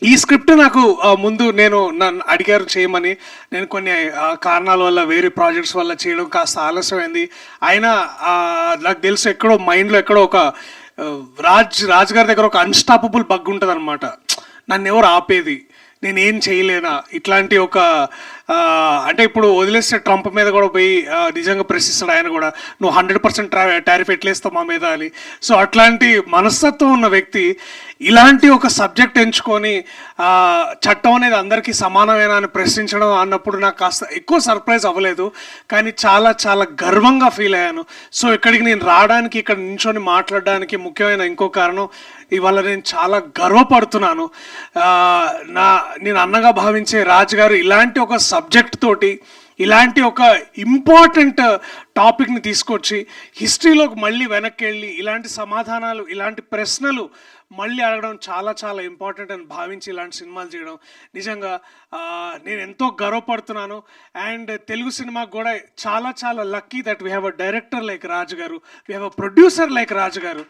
ఈ స్క్రిప్ట్ నాకు ముందు నన్ను అడిగారు చేయమని. నేను కొన్ని కారణాల వల్ల వేరే ప్రాజెక్ట్స్ వల్ల చేయడం కాస్త ఆలస్యమైంది. అయినా నాకు తెలుసు ఎక్కడో మైండ్‌లో ఎక్కడో ఒక రాజ్ గారి దగ్గర ఒక అన్‌స్టాపబుల్ బగ్ ఉంటదనమాట. నన్నెవరు ఆపేది? నేనేం చేయలేనా? ఇట్లాంటి ఒక అంటే ఇప్పుడు వదిలేస్తే ట్రంప్ మీద కూడా పోయి నిజంగా ప్రశ్నిస్తాడు ఆయన కూడా. నువ్వు 100% టారిఫ్ ఎట్లేస్తావు మా మీద అని. సో అట్లాంటి మనస్తత్వం ఉన్న వ్యక్తి ఇలాంటి ఒక సబ్జెక్ట్ ఎంచుకొని చట్టం అనేది అందరికీ సమానమేనా అని ప్రశ్నించడం అన్నప్పుడు నాకు కాస్త ఎక్కువ సర్ప్రైజ్ అవ్వలేదు, కానీ చాలా చాలా గర్వంగా ఫీల్ అయ్యాను. సో ఇక్కడికి నేను రావడానికి, ఇక్కడ నించొని మాట్లాడడానికి ముఖ్యమైన ఇంకో కారణం, ఇవాళ నేను చాలా గర్వపడుతున్నాను. నేను అన్నగా భావించే రాజు గారు ఇలాంటి ఒక సబ్జెక్ట్ తోటి, ఇలాంటి ఒక ఇంపార్టెంట్ టాపిక్ని తీసుకొచ్చి హిస్టరీలోకి మళ్ళీ వెనక్కి వెళ్ళి ఇలాంటి సమాధానాలు, ఇలాంటి ప్రశ్నలు మళ్ళీ అడగడం చాలా చాలా ఇంపార్టెంట్ అని భావించి ఇలాంటి సినిమాలు చేయడం నిజంగా నేను ఎంతో గర్వపడుతున్నాను. అండ్ తెలుగు సినిమాకు కూడా చాలా చాలా lucky that we have a director like Raju garu, we have a producer like Raju గారు.